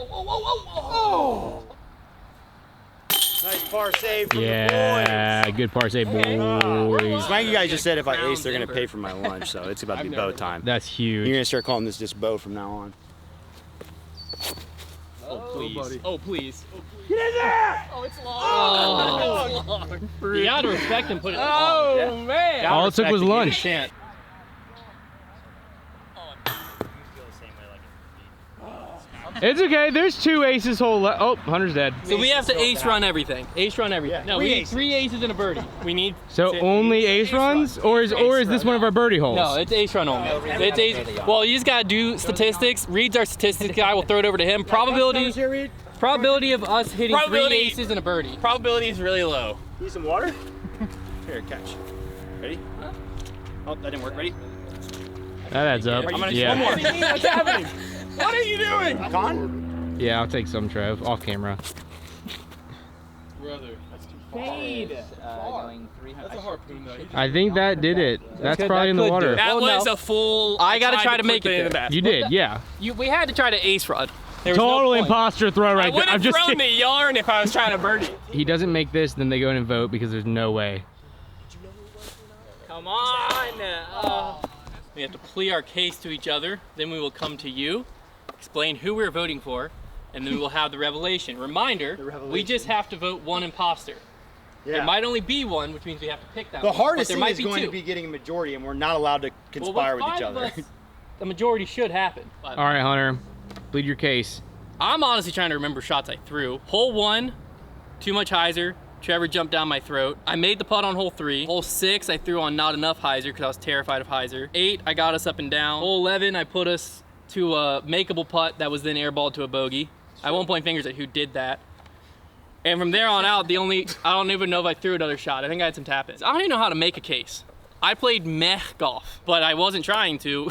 [SPEAKER 4] Nice par save from
[SPEAKER 2] Yeah, good par save, boys.
[SPEAKER 4] the boys. Mike, you guys just said if I ace, they're gonna pay for my lunch, so it's about to be bow time.
[SPEAKER 2] That's huge.
[SPEAKER 4] You're gonna start calling this just bow from now on.
[SPEAKER 5] Oh, please. Oh, please.
[SPEAKER 4] Get in there!
[SPEAKER 5] Oh, it's long.
[SPEAKER 1] Oh. You gotta respect him. Put it on.
[SPEAKER 5] Oh, man.
[SPEAKER 1] Gotta
[SPEAKER 2] All it took
[SPEAKER 1] respect
[SPEAKER 2] was
[SPEAKER 1] You
[SPEAKER 2] lunch.
[SPEAKER 1] can't.
[SPEAKER 2] It's okay. There's 2 aces hole left. Oh, Hunter's dead.
[SPEAKER 1] So we have to ace run everything. Ace run everything.
[SPEAKER 4] Yeah,
[SPEAKER 1] No,
[SPEAKER 4] three
[SPEAKER 1] we need
[SPEAKER 4] aces.
[SPEAKER 1] 3 aces and a birdie. We need.
[SPEAKER 2] So only ace runs, or is this one of our birdie holes?
[SPEAKER 1] No, it's ace run only. It's ace. Well, you just gotta do statistics. Reed's our statistics guy. We'll throw it over to him. Probability of us hitting 3
[SPEAKER 5] Probability.
[SPEAKER 1] aces and a birdie.
[SPEAKER 5] Probability is really low.
[SPEAKER 4] Need some water? Here, catch. Ready? Oh, that didn't work. Ready?
[SPEAKER 2] That adds up.
[SPEAKER 4] I'm gonna
[SPEAKER 2] Yeah.
[SPEAKER 4] one more.
[SPEAKER 5] What's happening? What are you doing?
[SPEAKER 4] Con?
[SPEAKER 2] Yeah, I'll take some, Trev, off camera.
[SPEAKER 5] Brother, that's too
[SPEAKER 3] Fade. Going 300.
[SPEAKER 5] That's a harpoon, though.
[SPEAKER 2] I think that did it. That's probably in the
[SPEAKER 1] could do
[SPEAKER 2] water.
[SPEAKER 1] it.
[SPEAKER 5] That
[SPEAKER 1] Well,
[SPEAKER 5] was
[SPEAKER 1] no.
[SPEAKER 5] a full.
[SPEAKER 1] I gotta try to
[SPEAKER 5] put
[SPEAKER 1] make
[SPEAKER 5] that
[SPEAKER 1] it
[SPEAKER 5] in the
[SPEAKER 1] there.
[SPEAKER 5] basket.
[SPEAKER 2] You did, yeah.
[SPEAKER 1] We had to try to ace run. There was no
[SPEAKER 2] Total
[SPEAKER 1] point.
[SPEAKER 2] imposter throw
[SPEAKER 5] I
[SPEAKER 2] right
[SPEAKER 5] would
[SPEAKER 2] there. I'm
[SPEAKER 5] have
[SPEAKER 2] just
[SPEAKER 5] thrown
[SPEAKER 2] kidding.
[SPEAKER 5] the yarn if I was trying to birdie.
[SPEAKER 2] He doesn't make this, then they go in and vote because there's no way.
[SPEAKER 1] Come on. We have to plea our case to each other. Then we will come to you, explain who we're voting for, and then we will have the revelation. Reminder, we just have to vote one imposter.
[SPEAKER 4] Yeah.
[SPEAKER 1] There might only be one, which means we have to pick that
[SPEAKER 4] The
[SPEAKER 1] one.
[SPEAKER 4] hardest
[SPEAKER 1] but there
[SPEAKER 4] thing
[SPEAKER 1] might
[SPEAKER 4] is
[SPEAKER 1] be
[SPEAKER 4] going
[SPEAKER 1] two.
[SPEAKER 4] to be getting a majority, and we're not allowed to
[SPEAKER 1] Well,
[SPEAKER 4] conspire
[SPEAKER 1] with
[SPEAKER 4] with each
[SPEAKER 1] five of
[SPEAKER 4] other.
[SPEAKER 1] us, the majority should happen.
[SPEAKER 2] All right, Hunter, plead your case.
[SPEAKER 1] I'm honestly trying to remember shots I threw. Hole 1, too much hyzer. Trevor jumped down my throat. I made the putt on hole 3. Hole 6, I threw on not enough hyzer because I was terrified of hyzer. 8, I got us up and down. Hole 11, I put us to a makeable putt that was then airballed to a bogey. I won't point fingers at who did that. And from there on out, I don't even know if I threw another shot. I think I had some tap-ins. I don't even know how to make a case. I played meh golf, but I wasn't trying to.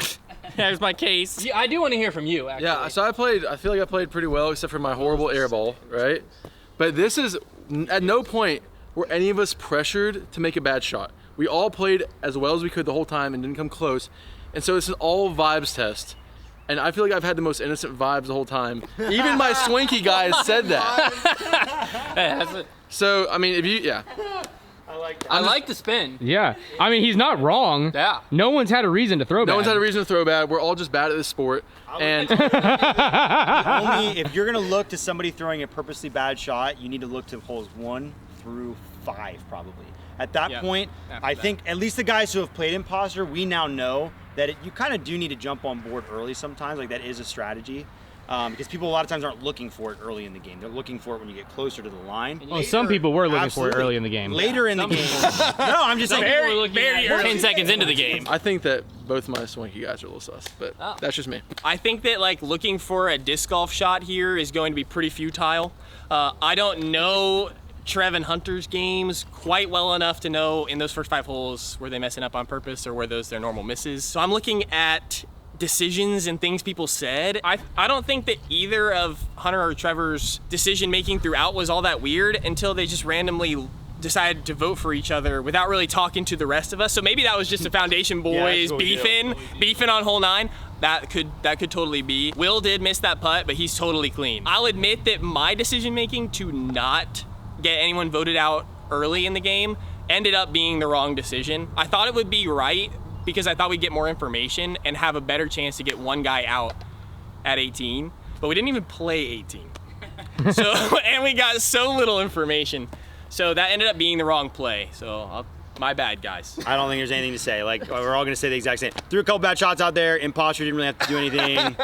[SPEAKER 1] There's my case. Yeah, I do want to hear from you, actually.
[SPEAKER 7] Yeah, so I feel like I played pretty well except for my horrible air ball, right? But this is, at no point were any of us pressured to make a bad shot. We all played as well as we could the whole time and didn't come close. And so this is all vibes test. And I feel like I've had the most innocent vibes the whole time. Even my swanky guys said that.
[SPEAKER 1] Hey, that's it.
[SPEAKER 7] So, I mean, yeah.
[SPEAKER 1] I like to spin.
[SPEAKER 2] Yeah, I mean, he's not wrong.
[SPEAKER 1] Yeah.
[SPEAKER 2] No one's had a reason to throw bad.
[SPEAKER 7] No one's had a reason to throw bad. We're all just bad at this sport. And
[SPEAKER 4] Only if you're gonna look to somebody throwing a purposely bad shot, you need to look to holes 1 through 5 probably. At that point, I think at least the guys who have played imposter, we now know that you kind of do need to jump on board early sometimes. Like that is a strategy. Because people a lot of times aren't looking for it early in the game. They're looking for it when you get closer to the line.
[SPEAKER 2] Oh, some people were looking for it
[SPEAKER 4] Absolutely.
[SPEAKER 2] early in the game.
[SPEAKER 4] Later in the game. No, I'm just saying.
[SPEAKER 1] Very 10 seconds into the game.
[SPEAKER 7] I think that both my swanky guys are a little sus, but that's just me.
[SPEAKER 5] I think that like looking for a disc golf shot here is going to be pretty futile. I don't know Trev and Hunter's games quite well enough to know in those first 5 holes were they messing up on purpose or were those their normal misses. So I'm looking at decisions and things people said. I don't think that either of Hunter or Trevor's decision making throughout was all that weird until they just randomly decided to vote for each other without really talking to the rest of us. So maybe that was just the Foundation boys beefing on hole 9. That could totally be. Will did miss that putt, but he's totally clean. I'll admit that my decision making to not get anyone voted out early in the game ended up being the wrong decision. I thought it would be right because I thought we'd get more information and have a better chance to get one guy out at 18, but we didn't even play 18. And we got so little information. So that ended up being the wrong play. So my bad, guys.
[SPEAKER 4] I don't think there's anything to say. Like, we're all gonna say the exact same. Threw a couple bad shots out there. Imposter didn't really have to do anything.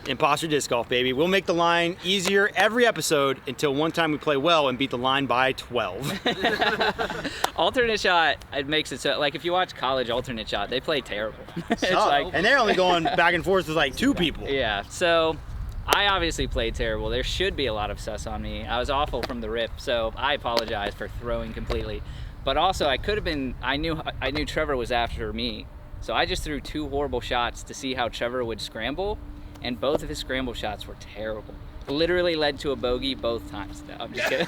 [SPEAKER 4] Imposter disc golf, baby. We'll make the line easier every episode until one time we play well and beat the line by 12.
[SPEAKER 3] Alternate shot, it makes it so, like if you watch college alternate shot, they play terrible. It's like,
[SPEAKER 4] And they're only going back and forth with like 2 people.
[SPEAKER 3] yeah, so I obviously played terrible. There should be a lot of sus on me. I was awful from the rip, so I apologize for throwing completely. But also I could have been, I knew Trevor was after me. So I just threw 2 horrible shots to see how Trevor would scramble, and both of his scramble shots were terrible. Literally led to a bogey both times. No, I'm just kidding.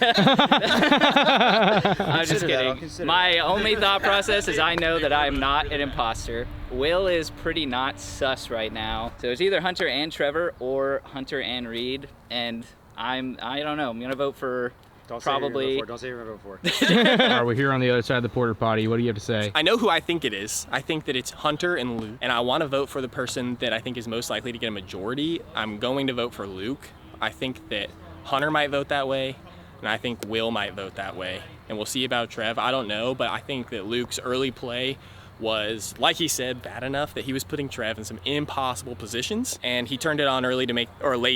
[SPEAKER 3] I'm just kidding. My only thought process is I know that I'm not an imposter. Will is pretty not sus right now. So it's either Hunter and Trevor or Hunter and Reed. And I don't know. I'm gonna vote for probably.
[SPEAKER 4] Don't say you're gonna vote for.
[SPEAKER 2] All right, we're here on the other side of the porter potty. What do you have to say?
[SPEAKER 5] I know who I think it is. I think that it's Hunter and Luke, and I want to vote for the person that I think is most likely to get a majority. I'm going to vote for Luke. I think that Hunter might vote that way, and I think Will might vote that way. And we'll see about Trev. I don't know, but I think that Luke's early play was, like he said, bad enough that he was putting Trev in some impossible positions, and he turned it on late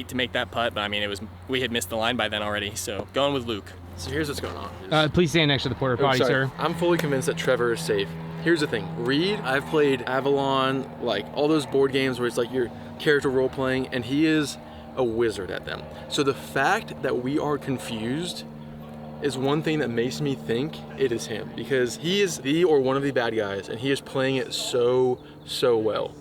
[SPEAKER 5] to make that putt. But I mean, we had missed the line by then already. So going with Luke.
[SPEAKER 7] So here's what's going on.
[SPEAKER 2] Please stand next to the porter potty, sir.
[SPEAKER 7] I'm fully convinced that Trevor is safe. Here's the thing. Reed, I've played Avalon, like all those board games where it's like your character role playing, and he is a wizard at them. So the fact that we are confused is one thing that makes me think it is him, because he is the or one of the bad guys, and he is playing it so well.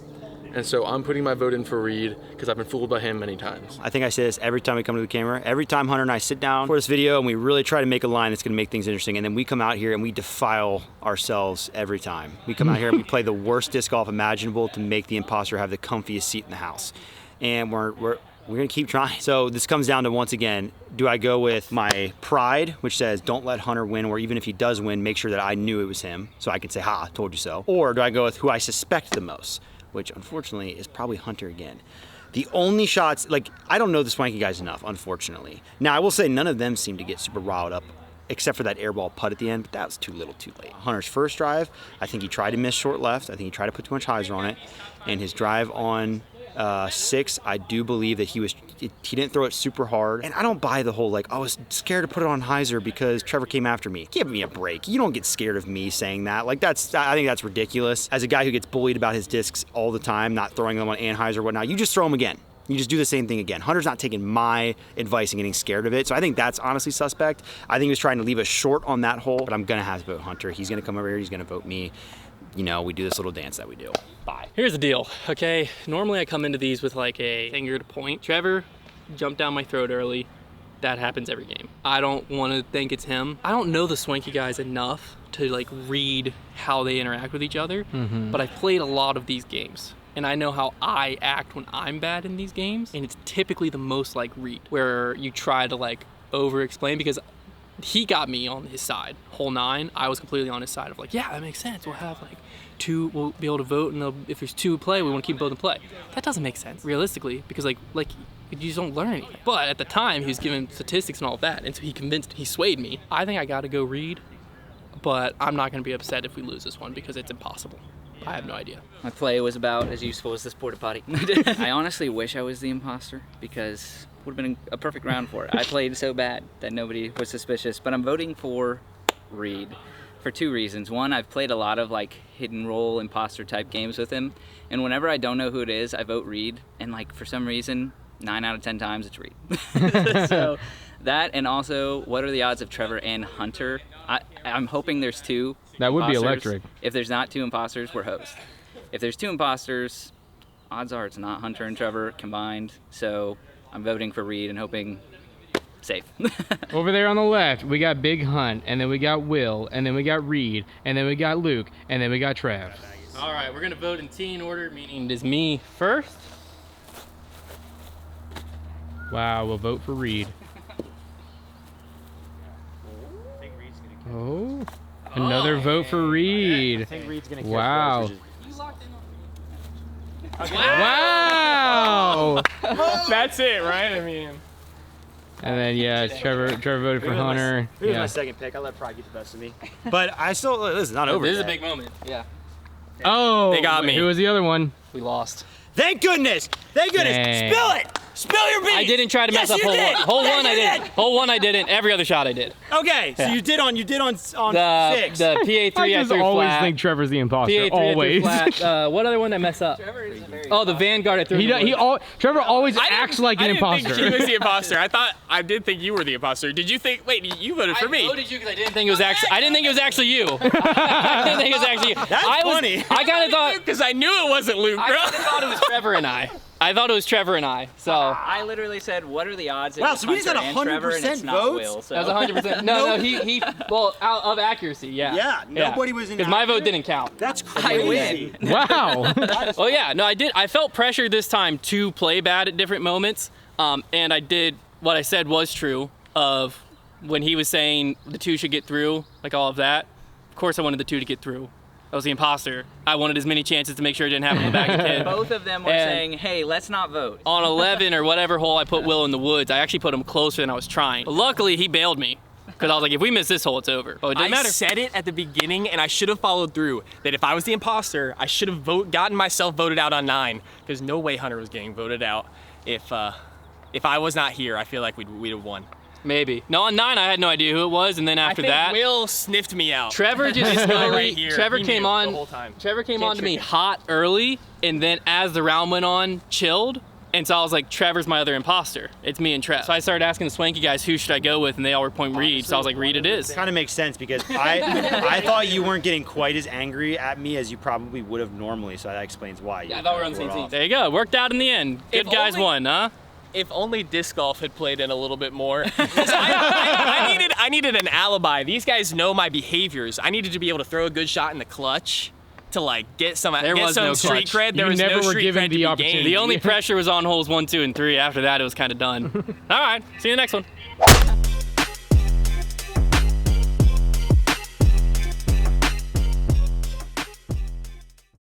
[SPEAKER 7] And so I'm putting my vote in for Reed because I've been fooled by him many times.
[SPEAKER 4] I think I say this every time we come to the camera. Every time Hunter and I sit down for this video and we really try to make a line that's gonna make things interesting, and then we come out here and we defile ourselves every time. We come out here and we play the worst disc golf imaginable to make the imposter have the comfiest seat in the house. And we're gonna keep trying. So this comes down to, once again, do I go with my pride, which says don't let Hunter win, or even if he does win, make sure that I knew it was him so I can say, ha, told you so? Or do I go with who I suspect the most, which unfortunately is probably Hunter again? The only shots, like, I don't know the Swanky guys enough, unfortunately. Now, I will say none of them seem to get super riled up, except for that airball putt at the end, but that was too little too late. Hunter's first drive, I think he tried to miss short left. I think he tried to put too much hyzer on it. And his drive on 6, I do believe that he didn't throw it super hard. And I don't buy the whole, like, I was scared to put it on hyzer because Trevor came after me. Give me a break. You don't get scared of me saying that. Like, I think that's ridiculous. As a guy who gets bullied about his discs all the time, not throwing them on anhyzer or whatnot, you just throw them again. You just do the same thing again. Hunter's not taking my advice and getting scared of it. So I think that's honestly suspect. I think he was trying to leave us short on that hole, but I'm going to have to vote Hunter. He's going to come over here. He's going to vote me. You know, we do this little dance that we do. Bye.
[SPEAKER 1] Here's the deal, okay? Normally I come into these with like a finger to point. Trevor jumped down my throat early. That happens every game. I don't want to think it's him. I don't know the Swanky guys enough to like read how they interact with each other, but I've played a lot of these games. And I know how I act when I'm bad in these games. And it's typically the most like Reed, where you try to like over-explain, because he got me on his side. Hole 9, I was completely on his side of like, yeah, that makes sense. We'll have like 2, we'll be able to vote, and if there's 2 play, we want to keep both in play. That doesn't make sense, realistically, because like you just don't learn anything. But at the time, he was giving statistics and all of that, and so he swayed me. I think I got to go Reed, but I'm not going to be upset if we lose this one because it's impossible. I have no idea.
[SPEAKER 3] My play was about as useful as this porta potty. I honestly wish I was the imposter, because it would have been a perfect round for it. I played so bad that nobody was suspicious, but I'm voting for Reed for 2 reasons. One, I've played a lot of like hidden role imposter type games with him, and whenever I don't know who it is, I vote Reed, and like for some reason, 9 out of 10 times it's Reed. So that, and also, what are the odds of Trevor and Hunter? I'm hoping there's 2.
[SPEAKER 2] That would be
[SPEAKER 3] imposters.
[SPEAKER 2] electric.
[SPEAKER 3] If there's not 2 imposters, we're host. If there's 2 imposters, odds are it's not Hunter and Trevor combined. So I'm voting for Reed and hoping safe.
[SPEAKER 2] Over there on the left, we got Big Hunt, and then we got Will, and then we got Reed, and then we got Luke, and then we got Trev.
[SPEAKER 1] All right, we're gonna vote in T in order, meaning it is me first.
[SPEAKER 2] Wow, we'll vote for Reed. Oh, another vote for Reed.
[SPEAKER 4] I think Reed's gonna catch
[SPEAKER 2] Wow.
[SPEAKER 4] those,
[SPEAKER 2] Wow!
[SPEAKER 5] That's it, right? I mean,
[SPEAKER 2] And then yeah, Trevor voted for Hunter.
[SPEAKER 4] Here's my
[SPEAKER 2] Yeah.
[SPEAKER 4] second pick. I let pride get the best of me. But I still, this is not over
[SPEAKER 1] This is a
[SPEAKER 4] yet.
[SPEAKER 1] big moment. Yeah,
[SPEAKER 2] Oh,
[SPEAKER 5] They got me.
[SPEAKER 2] Who was the other one?
[SPEAKER 1] we lost.
[SPEAKER 4] Thank goodness! Thank goodness!
[SPEAKER 2] Dang.
[SPEAKER 4] Spill it! Spill your beans!
[SPEAKER 1] I didn't try to mess
[SPEAKER 4] Yes,
[SPEAKER 1] up
[SPEAKER 4] you
[SPEAKER 1] hole
[SPEAKER 4] did!
[SPEAKER 1] 1. Hole
[SPEAKER 4] Yes,
[SPEAKER 1] 1 I
[SPEAKER 4] you
[SPEAKER 1] didn't.
[SPEAKER 4] did!
[SPEAKER 1] Hole 1 I didn't. Every other shot I did.
[SPEAKER 4] Okay, so
[SPEAKER 1] Yeah.
[SPEAKER 4] you did on
[SPEAKER 1] The
[SPEAKER 4] 6.
[SPEAKER 1] the PA3
[SPEAKER 2] I
[SPEAKER 1] I
[SPEAKER 2] just
[SPEAKER 1] threw
[SPEAKER 2] always
[SPEAKER 1] flat.
[SPEAKER 2] think Trevor's the imposter.
[SPEAKER 1] PA3 I threw
[SPEAKER 2] Always.
[SPEAKER 1] flat. What other one did I mess up? Oh, the Vanguard I threw. in the woods.
[SPEAKER 2] Trevor always
[SPEAKER 5] I
[SPEAKER 2] acts
[SPEAKER 5] didn't-
[SPEAKER 2] like an
[SPEAKER 5] I didn't
[SPEAKER 2] imposter.
[SPEAKER 5] think he was the imposter. I did think you were the imposter. Did you think? Wait, you voted for me.
[SPEAKER 1] I voted you because I didn't think it was actually. I didn't think it was actually you. I didn't think it was actually you.
[SPEAKER 4] That's funny.
[SPEAKER 1] I kind of thought.
[SPEAKER 5] Because I knew it wasn't Luke,
[SPEAKER 1] I
[SPEAKER 5] bro.
[SPEAKER 1] kinda thought it was Trevor and I. I thought it was Trevor and I. So
[SPEAKER 3] I literally said, what are the odds it
[SPEAKER 4] Wow,
[SPEAKER 3] was
[SPEAKER 4] so we just
[SPEAKER 3] Hunter
[SPEAKER 4] had
[SPEAKER 3] and Trevor, and it's
[SPEAKER 4] 100%
[SPEAKER 3] not
[SPEAKER 4] votes?
[SPEAKER 3] Will, so.
[SPEAKER 1] that was 100%. No, he. Well, out of accuracy, yeah.
[SPEAKER 4] Yeah, nobody was in.
[SPEAKER 1] Because my vote didn't count.
[SPEAKER 4] That's
[SPEAKER 3] I
[SPEAKER 4] crazy.
[SPEAKER 3] win.
[SPEAKER 2] Wow.
[SPEAKER 1] Oh yeah, no, I did. I felt pressure this time to play bad at different moments, and I did what I said was true. Of when he was saying the 2 should get through, like all of that. Of course, I wanted the 2 to get through. I was the imposter. I wanted as many chances to make sure it didn't happen in the back of the kid.
[SPEAKER 3] Both of them were
[SPEAKER 1] And-
[SPEAKER 3] saying, hey, let's not vote.
[SPEAKER 1] On 11 or whatever hole I put Will in the woods, I actually put him closer than I was trying. But luckily, he bailed me. Because I was like, if we miss this hole, it's over. Oh, it didn't
[SPEAKER 5] I
[SPEAKER 1] matter.
[SPEAKER 5] said it at the beginning, and I should have followed through. That if I was the imposter, I should have gotten myself voted out on 9. Because no way Hunter was getting voted out. If I was not here, I feel like we'd have won.
[SPEAKER 1] Maybe. No, on 9, I had no idea who it was, and then after
[SPEAKER 5] I think
[SPEAKER 1] that,
[SPEAKER 5] Will sniffed me out.
[SPEAKER 1] Trevor just
[SPEAKER 5] This guy
[SPEAKER 1] slowly.
[SPEAKER 5] right here,
[SPEAKER 1] Trevor
[SPEAKER 5] he
[SPEAKER 1] came
[SPEAKER 5] knew
[SPEAKER 1] on.
[SPEAKER 5] the whole time.
[SPEAKER 1] Trevor came
[SPEAKER 3] Can't
[SPEAKER 1] on to me
[SPEAKER 3] trick
[SPEAKER 1] hot early, and then as the round went on, chilled. And so I was like, Trevor's my other imposter. It's me and Trev. So I started asking the Swanky guys, who should I go with? And they all were pointing Reed. So I was like, Reed it is.
[SPEAKER 4] Kind of makes sense because I thought you weren't getting quite as angry at me as you probably would have normally, so that explains why.
[SPEAKER 1] Yeah, I thought we were on the same team. There you go. It worked out in the end. Good
[SPEAKER 5] If
[SPEAKER 1] guys
[SPEAKER 5] only-
[SPEAKER 1] won, huh?
[SPEAKER 5] If only disc golf had played in a little bit more. 'Cause I needed an alibi. These guys know my behaviors. I needed to be able to throw a good shot in the clutch to like get some
[SPEAKER 1] There was no
[SPEAKER 5] street
[SPEAKER 1] clutch.
[SPEAKER 5] cred. There
[SPEAKER 2] You
[SPEAKER 5] was
[SPEAKER 2] never
[SPEAKER 5] no
[SPEAKER 2] were
[SPEAKER 5] street
[SPEAKER 2] given
[SPEAKER 5] cred
[SPEAKER 2] the
[SPEAKER 5] to be
[SPEAKER 2] opportunity.
[SPEAKER 5] gained.
[SPEAKER 1] The only pressure was on holes 1, 2, and 3. After that, it was kind of done. All right. See you in the next one.